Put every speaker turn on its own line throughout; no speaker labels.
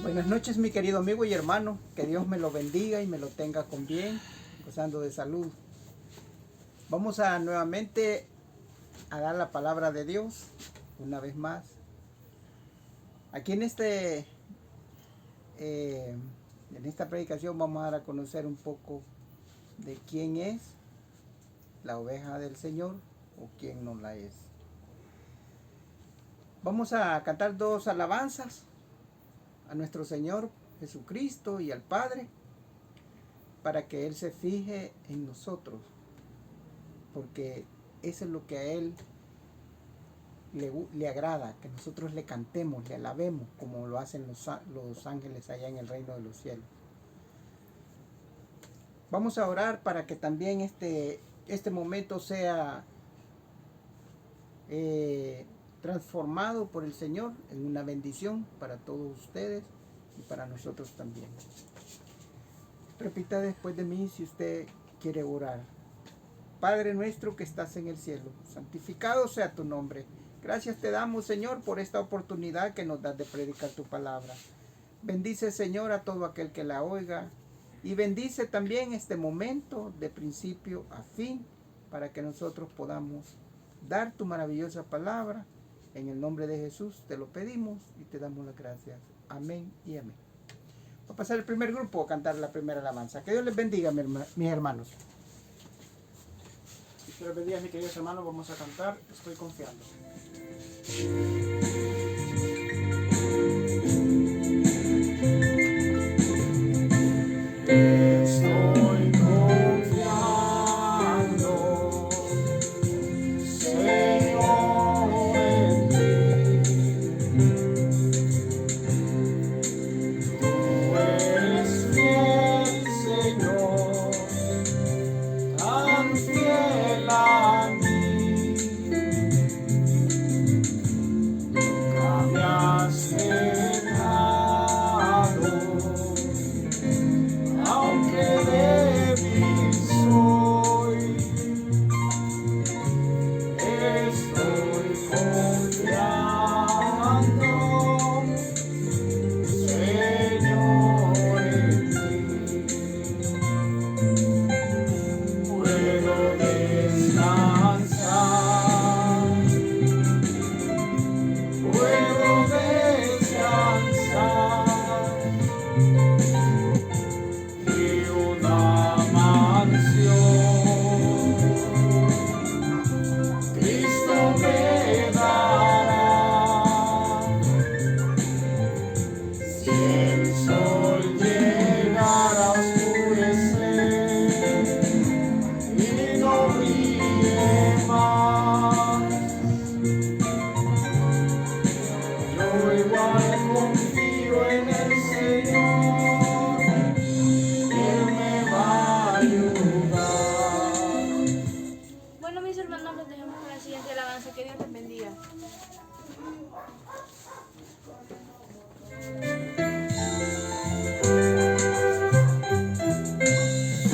Buenas noches, mi querido amigo y hermano. Que Dios me lo bendiga y me lo tenga con bien, gozando de salud. Vamos a nuevamente a dar la palabra de Dios una vez más. Aquí en esta predicación vamos a dar a conocer un poco de quién es la oveja del Señor o quién no la es. Vamos a cantar dos alabanzas a nuestro Señor Jesucristo y al Padre, para que Él se fije en nosotros, porque eso es lo que a Él le agrada, que nosotros le cantemos, le alabemos, como lo hacen los ángeles allá en el reino de los cielos. Vamos a orar para que también este momento sea transformado por el Señor en una bendición para todos ustedes y para nosotros también. Repita después de mí si usted quiere orar. Padre nuestro que estás en el cielo, santificado sea tu nombre. Gracias te damos, Señor, por esta oportunidad que nos das de predicar tu palabra. Bendice, Señor, a todo aquel que la oiga, y bendice también este momento de principio a fin, para que nosotros podamos dar tu maravillosa palabra. En el nombre de Jesús te lo pedimos y te damos las gracias. Amén y amén. Va a pasar el primer grupo a cantar la primera alabanza. Que Dios les bendiga, mis hermanos.
Que Dios bendiga, mis queridos hermanos. Vamos a cantar Estoy confiando. Estoy confiando, Señor, en ti. Tú eres fiel, Señor, tan fiel a mí. Nunca me has dejado, aunque débil soy. Estoy confiando, Señor, en ti. Puedo descansar, puedo descansar, y una mansión Cristo me dará. Si el sol llegara a oscurecer y no brille más, yo igual confío en el Señor, Él me va a ayudar.
Bueno, mis hermanos, los dejamos con la siguiente alabanza. Que Dios les bendiga.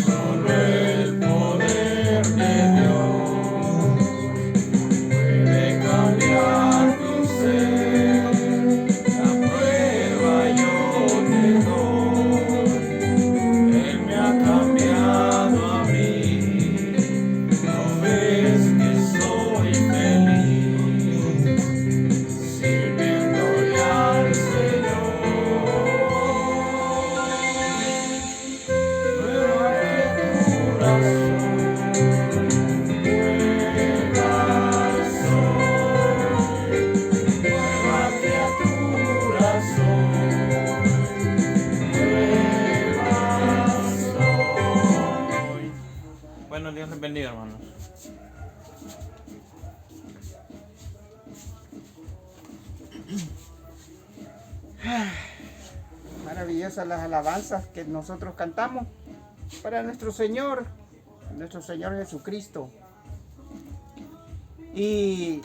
Solo el poder de Dios puede cambiar tu ser. La prueba yo te doy, Él me ha cambiado a mí. No ves que soy feliz, sirviéndole al Señor. Nueva criatura soy, nueva soy. Bueno, Dios les bendiga, hermanos.
Maravillosas las alabanzas que nosotros cantamos para nuestro Señor Jesucristo. Y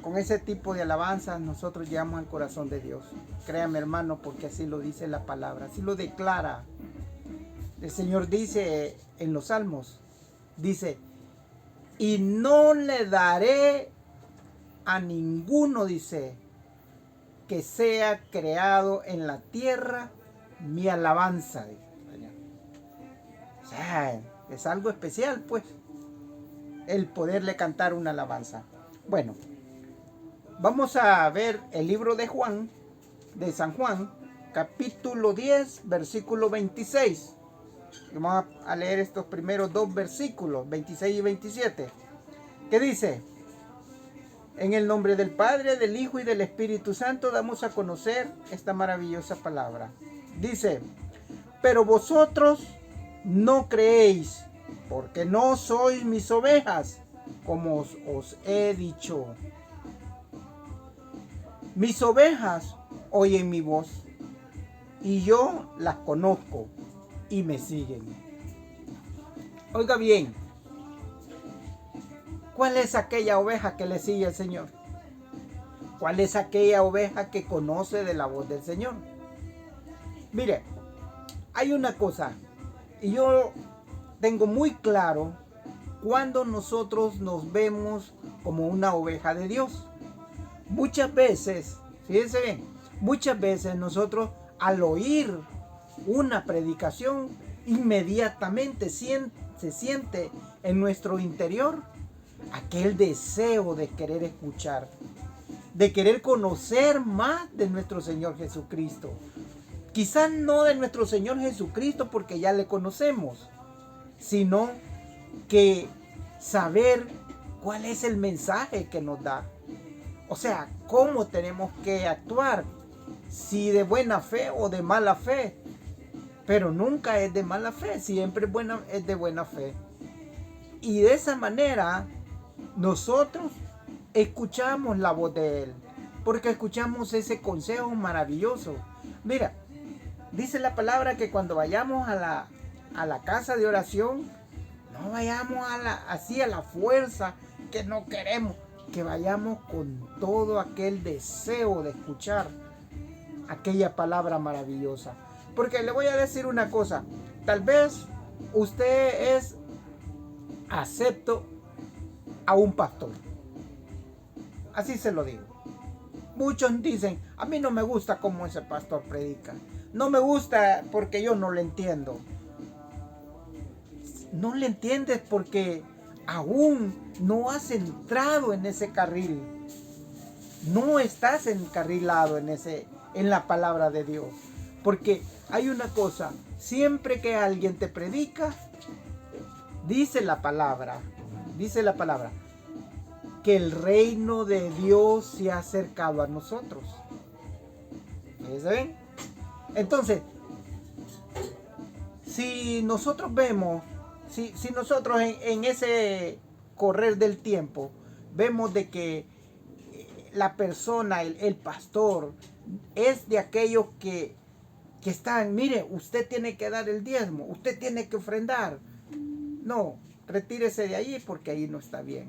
con ese tipo de alabanzas nosotros llegamos al corazón de Dios. Créame, hermano, porque así lo dice la palabra, así lo declara. El Señor dice en los Salmos, dice, y no le daré a ninguno, dice, que sea creado en la tierra mi alabanza. O sea, es algo especial, pues, el poderle cantar una alabanza. Bueno, vamos a ver el libro de Juan, de San Juan, capítulo 10, versículo 26. Vamos a leer estos primeros dos versículos, 26 y 27, que dice: en el nombre del Padre, del Hijo y del Espíritu Santo damos a conocer esta maravillosa palabra. Dice: pero vosotros no creéis, porque no sois mis ovejas, como os he dicho. Mis ovejas oyen mi voz, y yo las conozco, y me siguen. Oiga bien, ¿cuál es aquella oveja que le sigue al Señor? ¿Cuál es aquella oveja que conoce de la voz del Señor? Mire, hay una cosa, y yo tengo muy claro cuando nosotros nos vemos como una oveja de Dios. Muchas veces, fíjense bien, muchas veces nosotros al oír una predicación, inmediatamente se siente en nuestro interior aquel deseo de querer escuchar, de querer conocer más de nuestro Señor Jesucristo. Quizás no de nuestro Señor Jesucristo porque ya le conocemos, sino que saber cuál es el mensaje que nos da. O sea, cómo tenemos que actuar, si de buena fe o de mala fe. Pero nunca es de mala fe, siempre es de buena fe. Y de esa manera nosotros escuchamos la voz de Él, porque escuchamos ese consejo maravilloso. Mira, dice la palabra que cuando vayamos a la casa de oración, no vayamos así a la fuerza que no queremos, que vayamos con todo aquel deseo de escuchar aquella palabra maravillosa. Porque le voy a decir una cosa, tal vez usted es acepto a un pastor, así se lo digo. Muchos dicen: a mí no me gusta cómo ese pastor predica, no me gusta porque yo no le entiendo. No le entiendes porque aún no has entrado en ese carril, no estás encarrilado en la palabra de Dios. Porque hay una cosa, siempre que alguien te predica, dice la palabra, que el reino de Dios se ha acercado a nosotros. ¿Ven? Entonces, si nosotros vemos, si nosotros en ese correr del tiempo, vemos de que la persona, el pastor, es de aquellos que están: mire, usted tiene que dar el diezmo, usted tiene que ofrendar. No, retírese de allí porque ahí no está bien.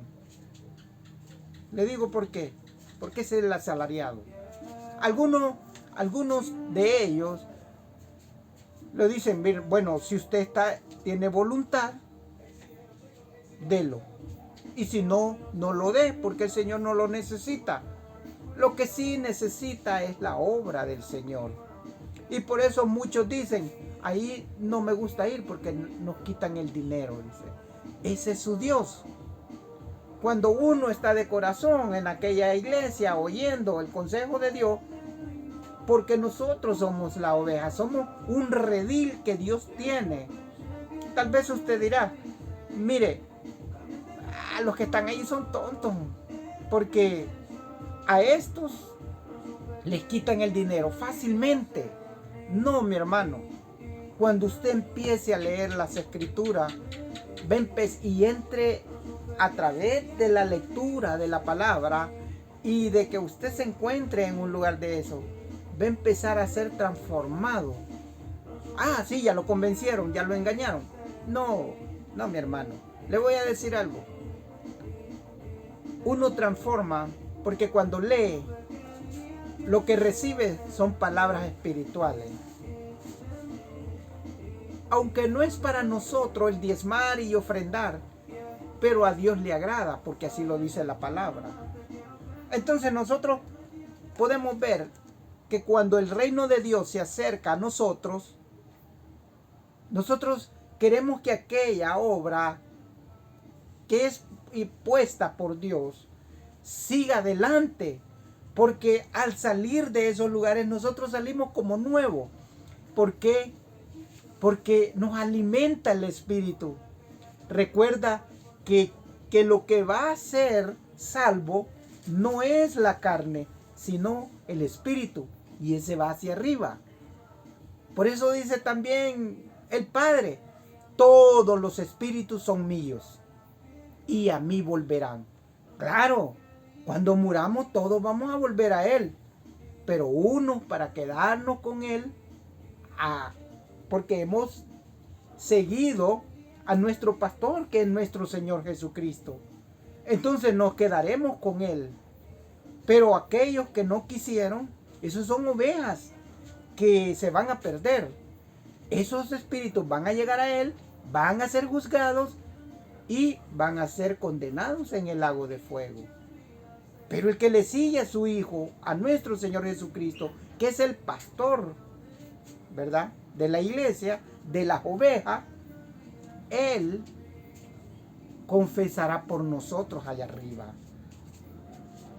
Le digo por qué. Porque es el asalariado. Algunos de ellos le dicen: bueno, si usted tiene voluntad, délo. Y si no, no lo dé, porque el Señor no lo necesita. Lo que sí necesita es la obra del Señor. Y por eso muchos dicen: ahí no me gusta ir porque nos quitan el dinero. Dice, ese es su Dios. Cuando uno está de corazón en aquella iglesia oyendo el consejo de Dios, porque nosotros somos la oveja, somos un redil que Dios tiene. Tal vez usted dirá: mire, los que están ahí son tontos, porque a estos les quitan el dinero fácilmente. No, mi hermano, cuando usted empiece a leer las escrituras, y entre a través de la lectura de la palabra y de que usted se encuentre en un lugar de eso, va a empezar a ser transformado. Ah, sí, ya lo convencieron, ya lo engañaron. No, mi hermano, le voy a decir algo. Uno transforma porque cuando lee, lo que recibe son palabras espirituales. Aunque no es para nosotros el diezmar y ofrendar, pero a Dios le agrada porque así lo dice la palabra. Entonces nosotros podemos ver que cuando el reino de Dios se acerca a nosotros, nosotros queremos que aquella obra que es puesta por Dios siga adelante, porque al salir de esos lugares nosotros salimos como nuevos. ¿Por qué? Porque nos alimenta el Espíritu. Recuerda que lo que va a ser salvo no es la carne, sino el Espíritu, y ese va hacia arriba. Por eso dice también el Padre: todos los espíritus son míos y a mí volverán. Claro, cuando muramos todos vamos a volver a Él, pero unos para quedarnos con Él, porque hemos seguido a nuestro pastor, que es nuestro Señor Jesucristo. Entonces nos quedaremos con Él. Pero aquellos que no quisieron, esos son ovejas que se van a perder. Esos espíritus van a llegar a Él, van a ser juzgados y van a ser condenados en el lago de fuego. Pero el que le sigue a su Hijo, a nuestro Señor Jesucristo, que es el pastor, ¿verdad?, de la iglesia, de las ovejas, Él confesará por nosotros allá arriba.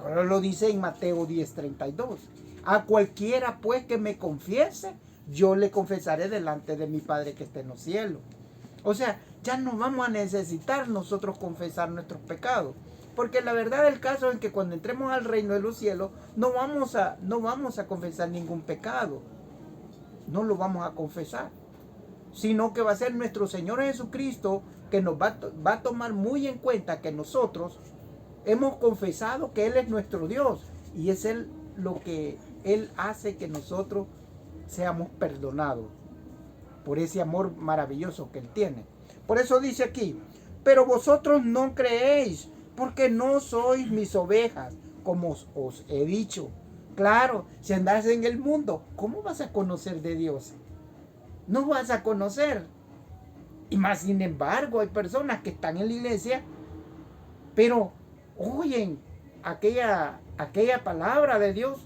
Ahora lo dice en Mateo 10:32. A cualquiera pues que me confiese, yo le confesaré delante de mi Padre que está en los cielos. O sea, ya no vamos a necesitar nosotros confesar nuestros pecados. Porque la verdad del caso es que cuando entremos al reino de los cielos, no vamos a confesar ningún pecado. No lo vamos a confesar. Sino que va a ser nuestro Señor Jesucristo que nos va a tomar muy en cuenta que nosotros hemos confesado que Él es nuestro Dios. Y es Él lo que Él hace que nosotros seamos perdonados por ese amor maravilloso que Él tiene. Por eso dice aquí: pero vosotros no creéis, porque no sois mis ovejas, como os he dicho. Claro, si andas en el mundo, ¿cómo vas a conocer de Dios? No vas a conocer. Y más sin embargo, hay personas que están en la iglesia, pero oyen aquella palabra de Dios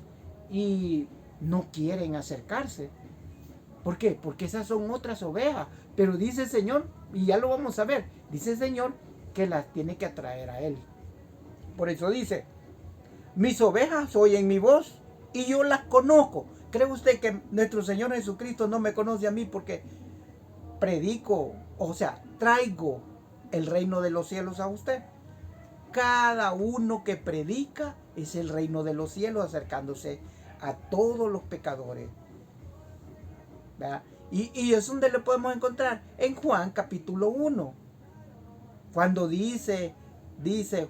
y no quieren acercarse. ¿Por qué? Porque esas son otras ovejas. Pero dice el Señor, y ya lo vamos a ver, dice el Señor que las tiene que atraer a Él. Por eso dice: mis ovejas oyen mi voz y yo las conozco. ¿Cree usted que nuestro Señor Jesucristo no me conoce a mí porque predico, o sea, traigo el reino de los cielos a usted? Cada uno que predica es el reino de los cielos, acercándose a todos los pecadores. ¿Verdad? Y es donde lo podemos encontrar en Juan capítulo 1. Cuando dice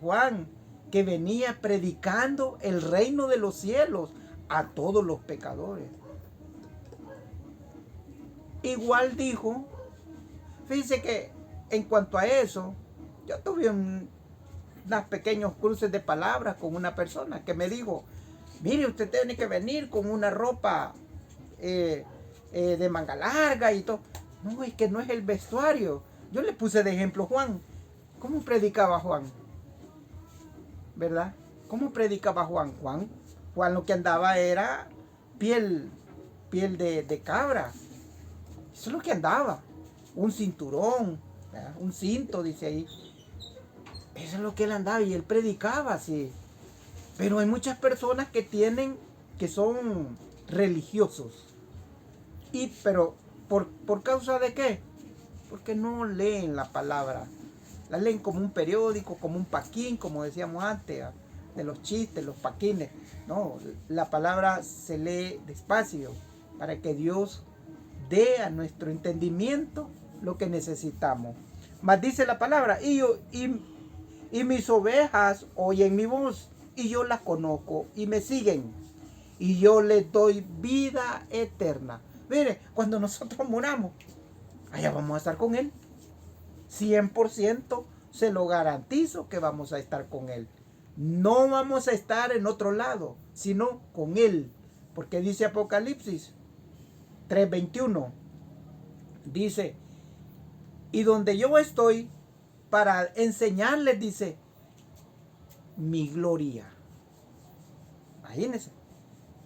Juan que venía predicando el reino de los cielos a todos los pecadores. Igual dijo, fíjese que en cuanto a eso, yo tuve unos pequeños cruces de palabras con una persona que me dijo: mire, usted tiene que venir con una ropa de manga larga y todo. No, es que no es el vestuario. Yo le puse de ejemplo Juan. ¿Cómo predicaba Juan? ¿Verdad? ¿Cómo predicaba Juan? Juan lo que andaba era piel de cabra. Eso es lo que andaba. Un cinturón, ¿verdad? Un cinto, dice ahí. Eso es lo que él andaba y él predicaba así. Pero hay muchas personas que son religiosos. Pero ¿por causa de qué? Porque no leen la palabra. La leen como un periódico, como un paquín, como decíamos antes, de los chistes, los paquines. No, la palabra se lee despacio para que Dios dé a nuestro entendimiento lo que necesitamos. Mas dice la palabra: y mis ovejas oyen mi voz, y yo las conozco y me siguen, y yo les doy vida eterna. Mire, cuando nosotros muramos, allá vamos a estar con Él. 100% se lo garantizo que vamos a estar con Él. No vamos a estar en otro lado, sino con Él. Porque dice Apocalipsis 3:21. Dice: y donde yo estoy para enseñarles, dice, mi gloria. Imagínense.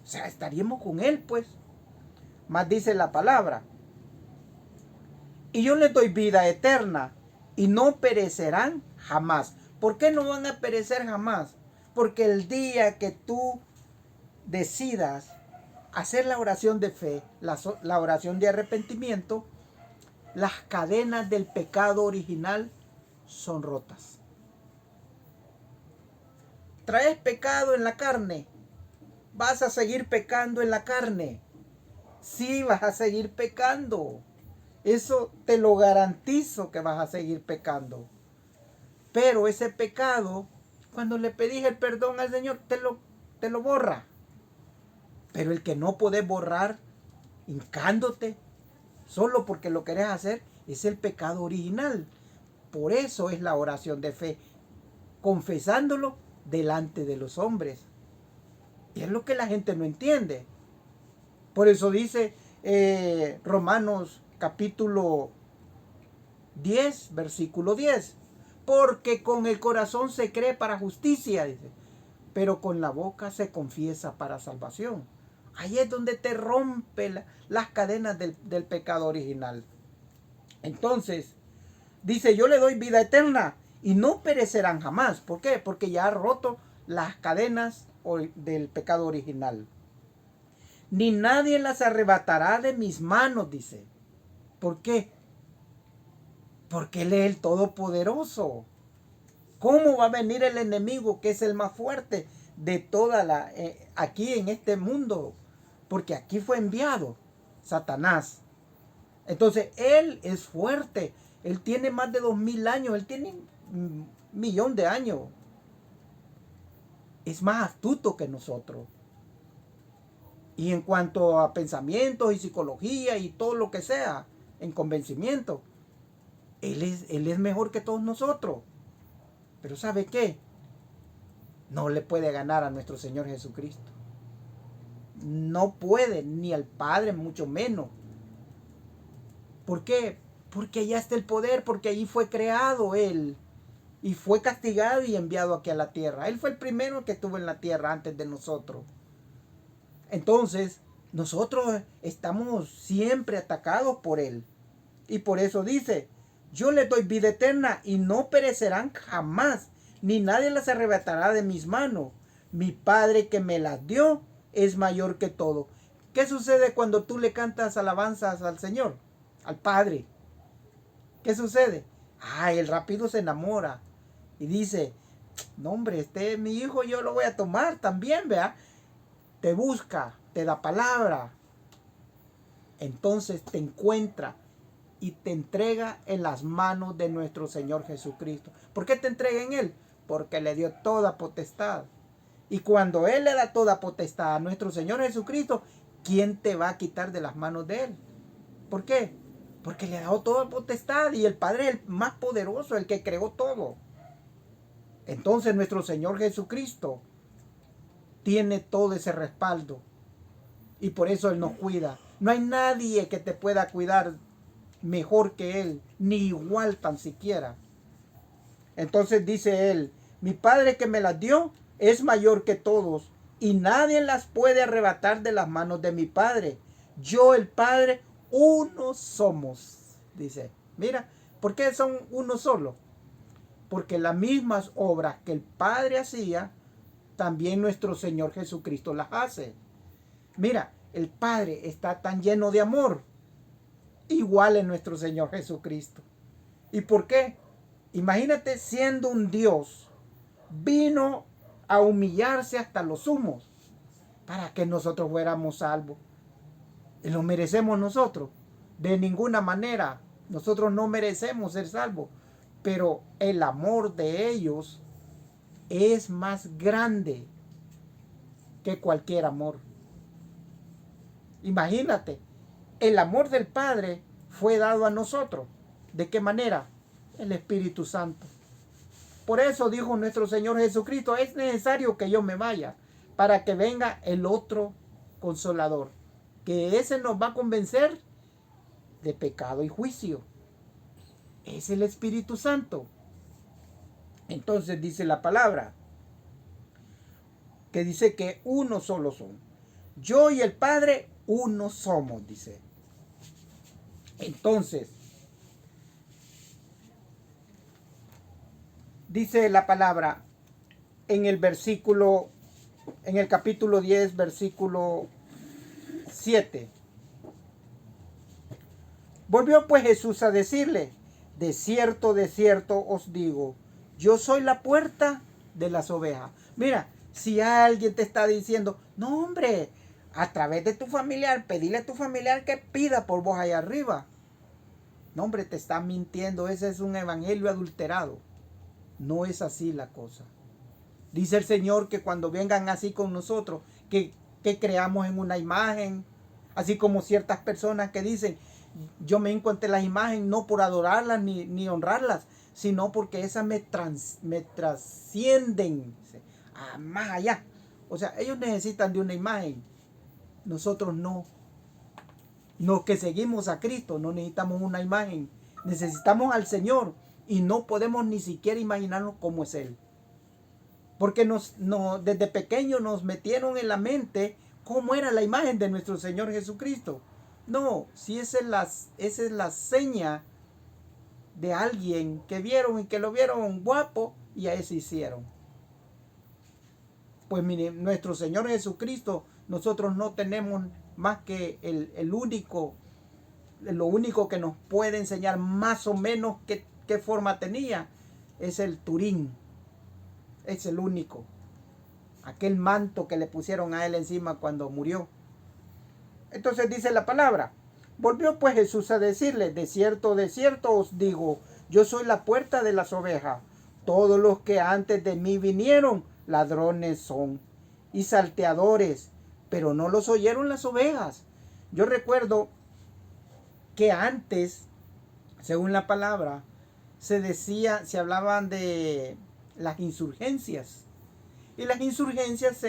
O sea, estaríamos con Él, pues. Más dice la palabra. Y yo les doy vida eterna y no perecerán jamás. ¿Por qué no van a perecer jamás? Porque el día que tú decidas hacer la oración de fe, la oración de arrepentimiento, las cadenas del pecado original son rotas. Traes pecado en la carne, vas a seguir pecando en la carne. Sí, vas a seguir pecando. Eso te lo garantizo, que vas a seguir pecando. Pero ese pecado, cuando le pedís el perdón al Señor, te lo borra. Pero el que no podés borrar hincándote solo porque lo querés hacer es el pecado original. Por eso es la oración de fe, confesándolo delante de los hombres. Y es lo que la gente no entiende. Por eso dice Romanos capítulo 10, versículo 10. Porque con el corazón se cree para justicia, dice, pero con la boca se confiesa para salvación. Ahí es donde te rompe las cadenas del pecado original. Entonces, dice, yo le doy vida eterna y no perecerán jamás. ¿Por qué? Porque ya ha roto las cadenas del pecado original. Ni nadie las arrebatará de mis manos, dice. ¿Por qué? Porque Él es el Todopoderoso. ¿Cómo va a venir el enemigo, que es el más fuerte de toda aquí en este mundo? Porque aquí fue enviado Satanás. Entonces Él es fuerte. Él tiene más de 2000 años. Él tiene 1.000.000 de años. Es más astuto que nosotros. Y en cuanto a pensamientos y psicología y todo lo que sea, en convencimiento, Él es mejor que todos nosotros. Pero ¿sabe qué? No le puede ganar a nuestro Señor Jesucristo. No puede, ni al Padre, mucho menos. ¿Por qué? Porque allá está el poder, porque allí fue creado Él. Y fue castigado y enviado aquí a la tierra. Él fue el primero que estuvo en la tierra antes de nosotros. Entonces, nosotros estamos siempre atacados por Él. Y por eso dice, yo les doy vida eterna y no perecerán jamás, ni nadie las arrebatará de mis manos. Mi Padre que me las dio es mayor que todo. ¿Qué sucede cuando tú le cantas alabanzas al Señor, al Padre? ¿Qué sucede? Él rápido se enamora y dice, no hombre, este es mi hijo, yo lo voy a tomar también, vea. Te busca, te da palabra. Entonces te encuentra y te entrega en las manos de nuestro Señor Jesucristo. ¿Por qué te entrega en Él? Porque le dio toda potestad. Y cuando Él le da toda potestad a nuestro Señor Jesucristo, ¿quién te va a quitar de las manos de Él? ¿Por qué? Porque le ha dado toda potestad y el Padre es el más poderoso, el que creó todo. Entonces nuestro Señor Jesucristo tiene todo ese respaldo y por eso Él nos cuida. No hay nadie que te pueda cuidar mejor que Él, ni igual tan siquiera. Entonces dice Él, mi Padre que me las dio es mayor que todos y nadie las puede arrebatar de las manos de mi Padre. Yo, el Padre, uno somos. Dice, mira, ¿por qué son uno solo? Porque las mismas obras que el Padre hacía, también nuestro Señor Jesucristo las hace. Mira, el Padre está tan lleno de amor, igual en nuestro Señor Jesucristo. ¿Y por qué? Imagínate, siendo un Dios, vino a humillarse hasta los sumos para que nosotros fuéramos salvos. ¿Y lo merecemos nosotros? De ninguna manera. Nosotros no merecemos ser salvos. Pero el amor de ellos es más grande que cualquier amor. Imagínate, el amor del Padre fue dado a nosotros. ¿De qué manera? El Espíritu Santo. Por eso dijo nuestro Señor Jesucristo, es necesario que yo me vaya para que venga el otro Consolador, que ese nos va a convencer de pecado y juicio. Es el Espíritu Santo. Entonces dice la palabra, que dice que uno solo son. Yo y el Padre uno somos, dice. Entonces, dice la palabra en el capítulo 10, versículo 7. Volvió pues Jesús a decirle, de cierto os digo, yo soy la puerta de las ovejas. Mira, si alguien te está diciendo, no hombre, a través de tu familiar, pedile a tu familiar que pida por vos allá arriba. No hombre, te está mintiendo, ese es un evangelio adulterado. No es así la cosa. Dice el Señor que cuando vengan así con nosotros, que creamos en una imagen, así como ciertas personas que dicen, yo me encontré las imágenes no por adorarlas ni honrarlas, sino porque esas me trascienden más allá. O sea, ellos necesitan de una imagen. Nosotros no. Los que seguimos a Cristo no necesitamos una imagen. Necesitamos al Señor y no podemos ni siquiera imaginarnos cómo es Él. Porque desde pequeños nos metieron en la mente cómo era la imagen de nuestro Señor Jesucristo. No, si esa es la seña de alguien que vieron y que lo vieron guapo y a eso hicieron. Pues mire, nuestro Señor Jesucristo, nosotros no tenemos más que lo único que nos puede enseñar más o menos qué forma tenía, es el Turín. Es el único. Aquel manto que le pusieron a él encima cuando murió. Entonces dice la palabra. Volvió pues Jesús a decirle, de cierto os digo, yo soy la puerta de las ovejas. Todos los que antes de mí vinieron, ladrones son y salteadores, pero no los oyeron las ovejas. Yo recuerdo que antes, según la palabra, se hablaban de las insurgencias. Y las insurgencias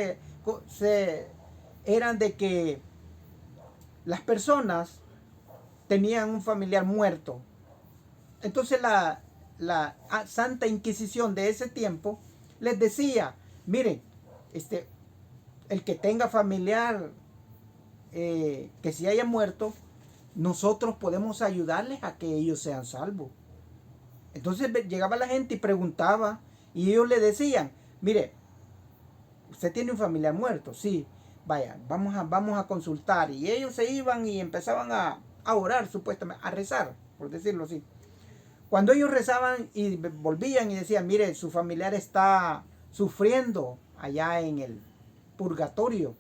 eran de que las personas tenían un familiar muerto. Entonces la Santa Inquisición de ese tiempo les decía, miren, el que tenga familiar que se haya muerto, nosotros podemos ayudarles a que ellos sean salvos. Entonces llegaba la gente y preguntaba y ellos le decían, mire, ¿usted tiene un familiar muerto? Sí, vaya, vamos a consultar. Y ellos se iban y empezaban a orar, supuestamente, a rezar, por decirlo así. Cuando ellos rezaban y volvían y decían, mire, su familiar está sufriendo allá en el purgatorio.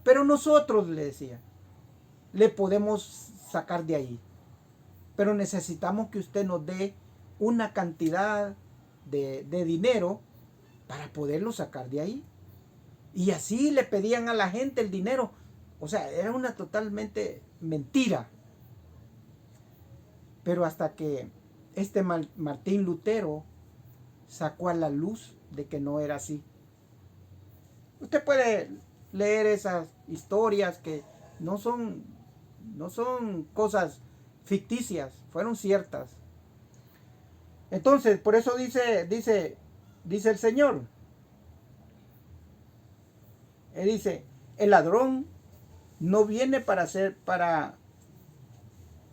Pero nosotros, le decía, le podemos sacar de ahí. Pero necesitamos que usted nos dé una cantidad de dinero para poderlo sacar de ahí. Y así le pedían a la gente el dinero. O sea, era una totalmente mentira. Pero hasta que Martín Lutero sacó a la luz de que no era así. Usted puede leer esas historias que no son cosas ficticias, fueron ciertas. Entonces, por eso dice el Señor. Él dice, el ladrón no viene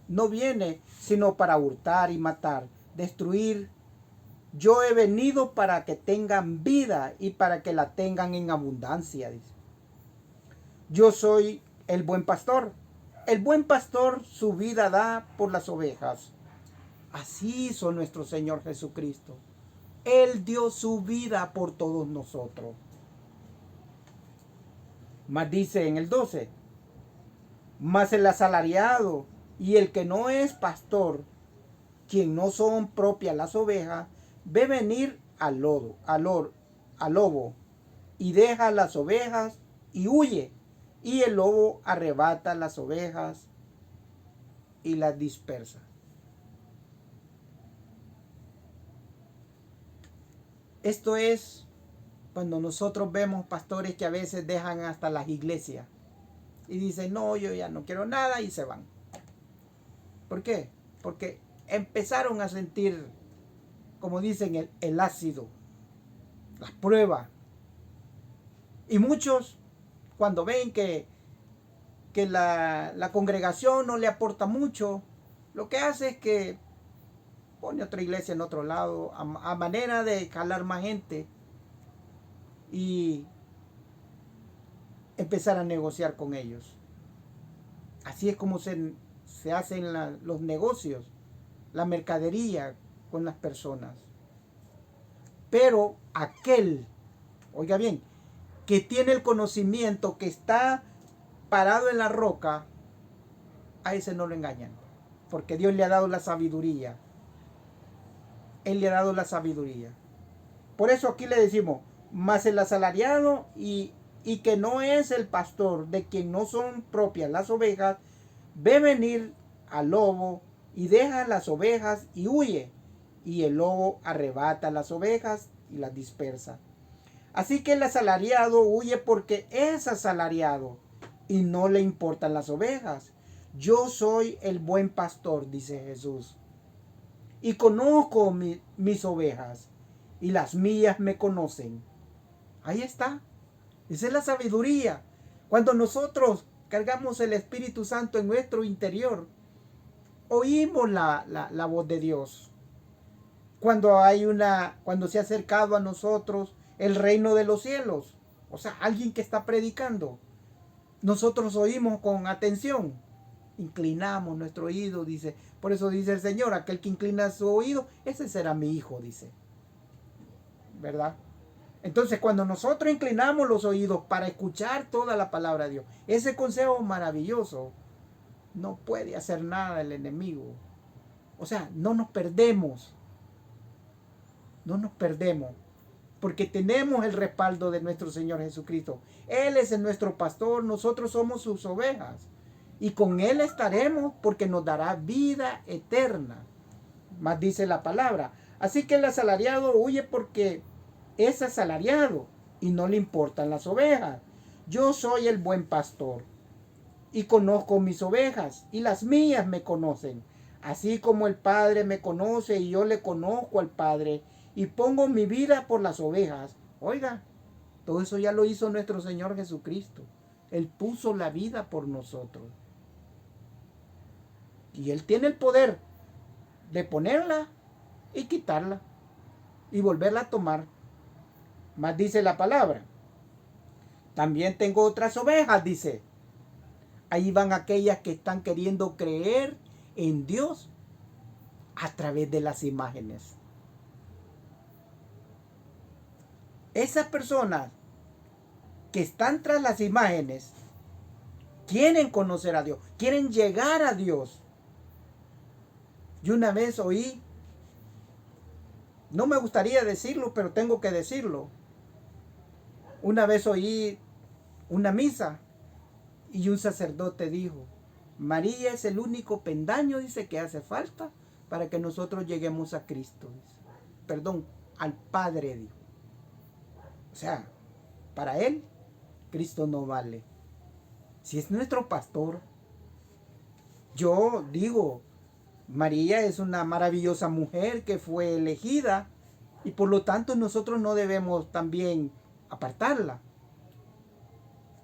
no viene sino para hurtar y matar, destruir. Yo he venido para que tengan vida y para que la tengan en abundancia, dice. Yo soy el buen pastor. El buen pastor su vida da por las ovejas. Así hizo nuestro Señor Jesucristo. Él dio su vida por todos nosotros. Mas dice en el 12, mas el asalariado y el que no es pastor, quien no son propias las ovejas, ve venir al lobo, y deja las ovejas y huye, y el lobo arrebata las ovejas y las dispersa. Esto es cuando nosotros vemos pastores que a veces dejan hasta las iglesias y dicen, no, yo ya no quiero nada, y se van. ¿Por qué? Porque empezaron a sentir, como dicen, el ácido, las pruebas. Y muchos cuando ven que la congregación no le aporta mucho, lo que hace es que pone otra iglesia en otro lado, a manera de jalar más gente y empezar a negociar con ellos. Así es como se hacen los negocios, la mercadería con las personas. Pero aquel, oiga bien, que tiene el conocimiento, que está parado en la roca, a ese no lo engañan, porque Dios le ha dado la sabiduría. Él le ha dado la sabiduría. Por eso aquí le decimos, mas el asalariado y que no es el pastor, de quien no son propias las ovejas, ve venir al lobo y deja las ovejas y huye, y el lobo arrebata las ovejas y las dispersa. Así que el asalariado huye porque es asalariado y no le importan las ovejas. Yo soy el buen pastor, dice Jesús, y conozco mis ovejas, y las mías me conocen. Ahí está. Esa es la sabiduría. Cuando nosotros cargamos el Espíritu Santo en nuestro interior, oímos la voz de Dios. Cuando se ha acercado a nosotros el reino de los cielos, o sea, alguien que está predicando, nosotros oímos con atención, inclinamos nuestro oído, dice. Por eso dice el Señor, aquel que inclina su oído, ese será mi hijo, dice. ¿Verdad? Entonces, cuando nosotros inclinamos los oídos para escuchar toda la palabra de Dios, ese consejo maravilloso, no puede hacer nada el enemigo. O sea, no nos perdemos. No nos perdemos. Porque tenemos el respaldo de nuestro Señor Jesucristo. Él es nuestro pastor, nosotros somos sus ovejas. Y con Él estaremos porque nos dará vida eterna. Más dice la palabra. Así que el asalariado huye porque es asalariado y no le importan las ovejas. Yo soy el buen pastor y conozco mis ovejas y las mías me conocen. Así como el Padre me conoce y yo le conozco al Padre y pongo mi vida por las ovejas. Oiga, todo eso ya lo hizo nuestro Señor Jesucristo. Él puso la vida por nosotros. Y Él tiene el poder de ponerla y quitarla y volverla a tomar. Más dice la palabra. También tengo otras ovejas, dice. Ahí van aquellas que están queriendo creer en Dios a través de las imágenes. Esas personas que están tras las imágenes quieren conocer a Dios, quieren llegar a Dios. Yo una vez oí, no me gustaría decirlo, pero tengo que decirlo. Una vez oí una misa y un sacerdote dijo, María es el único pendaño, dice, que hace falta para que nosotros lleguemos a Cristo. Dice. Perdón, al Padre, dijo. O sea, para Él, Cristo no vale. Si es nuestro pastor, yo digo, María es una maravillosa mujer que fue elegida y por lo tanto nosotros no debemos también apartarla.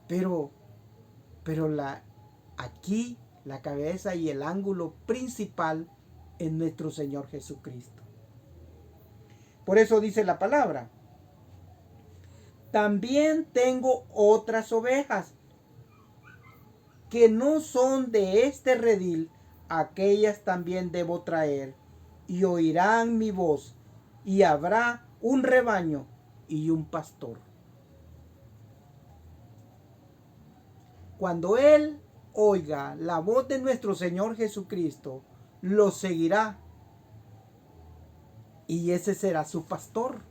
Pero aquí la cabeza y el ángulo principal es nuestro Señor Jesucristo. Por eso dice la palabra. También tengo otras ovejas que no son de este redil, aquellas también debo traer, y oirán mi voz, y habrá un rebaño y un pastor. Cuando Él oiga la voz de nuestro Señor Jesucristo, lo seguirá, y ese será su pastor.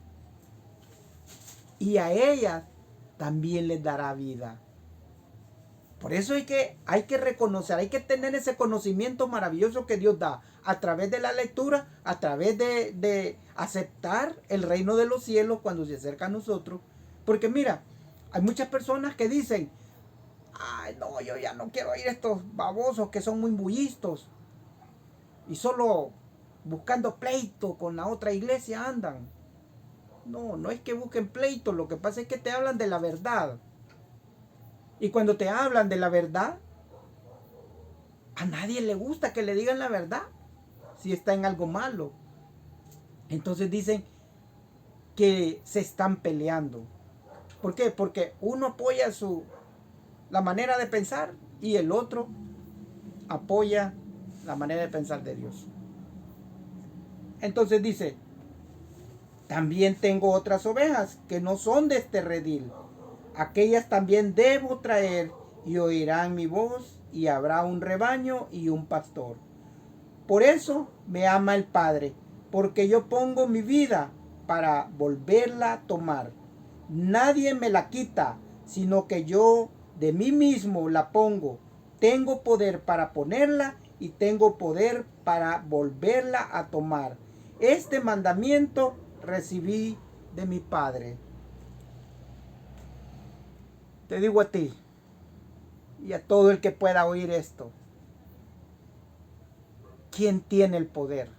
Y a ellas también les dará vida. Por eso hay que reconocer, hay que tener ese conocimiento maravilloso que Dios da a través de la lectura, a través de aceptar el reino de los cielos cuando se acerca a nosotros. Porque mira, hay muchas personas que dicen, ay no, yo ya no quiero oír estos babosos que son muy bullistos y solo buscando pleito con la otra iglesia andan. No, no es que busquen pleito, lo que pasa es que te hablan de la verdad. Y cuando te hablan de la verdad, a nadie le gusta que le digan la verdad si está en algo malo. Entonces dicen que se están peleando. ¿Por qué? Porque uno apoya la manera de pensar y el otro apoya la manera de pensar de Dios. Entonces dice, también tengo otras ovejas que no son de este redil. Aquellas también debo traer y oirán mi voz y habrá un rebaño y un pastor. Por eso me ama el Padre, porque yo pongo mi vida para volverla a tomar. Nadie me la quita, sino que yo de mí mismo la pongo. Tengo poder para ponerla y tengo poder para volverla a tomar. Este mandamiento recibí de mi Padre. Te digo a ti y a todo el que pueda oír esto. ¿Quién tiene el poder?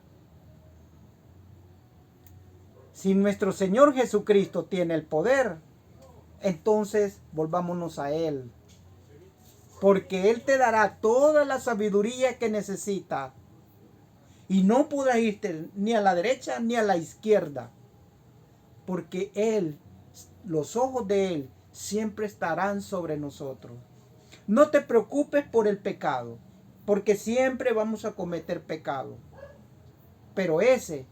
Si nuestro Señor Jesucristo tiene el poder, entonces volvámonos a Él. Porque Él te dará toda la sabiduría que necesitas. Y no podrás irte ni a la derecha ni a la izquierda. Porque Él, los ojos de Él, siempre estarán sobre nosotros. No te preocupes por el pecado. Porque siempre vamos a cometer pecado. Pero ese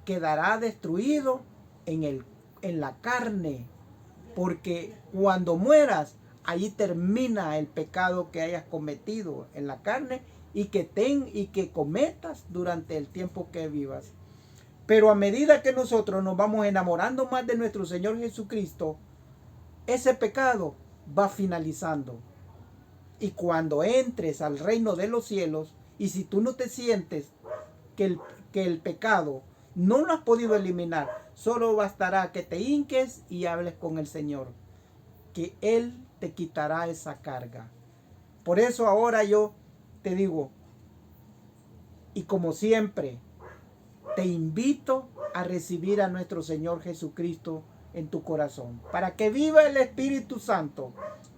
quedará destruido en la carne. Porque cuando mueras, ahí termina el pecado que hayas cometido en la carne y que cometas durante el tiempo que vivas. Pero a medida que nosotros nos vamos enamorando más de nuestro Señor Jesucristo, ese pecado va finalizando. Y cuando entres al reino de los cielos, y si tú no te sientes que el pecado no lo has podido eliminar, solo bastará que te hinques y hables con el Señor, que Él te quitará esa carga. Por eso ahora yo te digo, y como siempre, te invito a recibir a nuestro Señor Jesucristo en tu corazón, para que viva el Espíritu Santo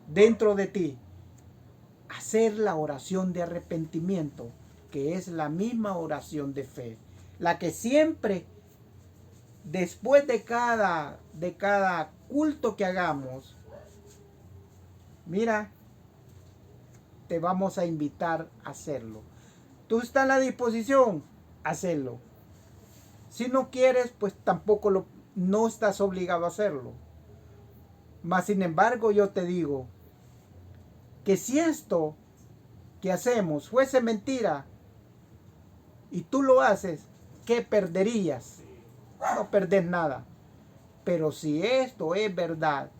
dentro de ti. Hacer la oración de arrepentimiento, que es la misma oración de fe, la que siempre, después de cada culto que hagamos, mira, te vamos a invitar a hacerlo. Tú estás a la disposición a hacerlo. Si no quieres, pues tampoco no estás obligado a hacerlo. Mas sin embargo, yo te digo que si esto que hacemos fuese mentira y tú lo haces, ¿qué perderías? No perdés nada. Pero si esto es verdad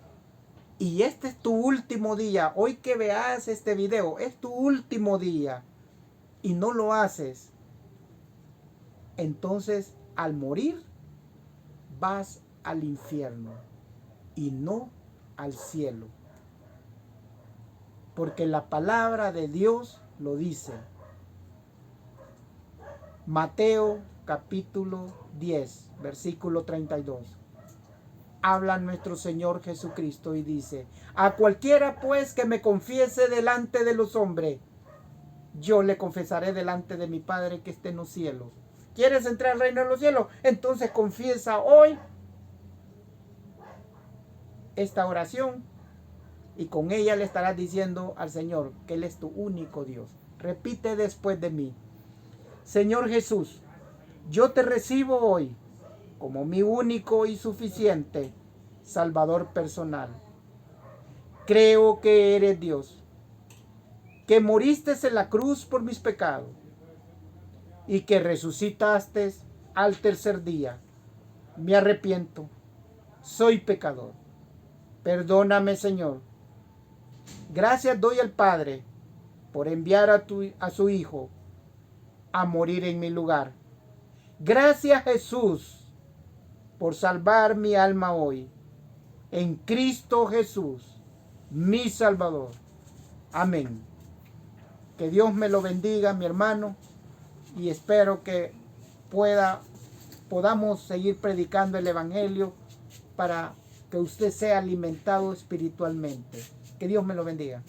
y este es tu último día, hoy que veas este video, es tu último día y no lo haces, entonces al morir vas al infierno y no al cielo. Porque la palabra de Dios lo dice. Mateo capítulo 10, versículo 32. Habla nuestro Señor Jesucristo y dice: a cualquiera pues que me confiese delante de los hombres, yo le confesaré delante de mi Padre que esté en los cielos. ¿Quieres entrar al reino de los cielos? Entonces confiesa hoy esta oración y con ella le estarás diciendo al Señor que Él es tu único Dios. Repite después de mí: Señor Jesús, yo te recibo hoy como mi único y suficiente Salvador personal. Creo que eres Dios, que moriste en la cruz por mis pecados y que resucitaste al tercer día. Me arrepiento, soy pecador. Perdóname, Señor. Gracias doy al Padre por enviar a su Hijo a morir en mi lugar. Gracias, Jesús, por salvar mi alma hoy. En Cristo Jesús, mi Salvador. Amén. Que Dios me lo bendiga, mi hermano, y espero que podamos seguir predicando el Evangelio para que usted sea alimentado espiritualmente. Que Dios me lo bendiga.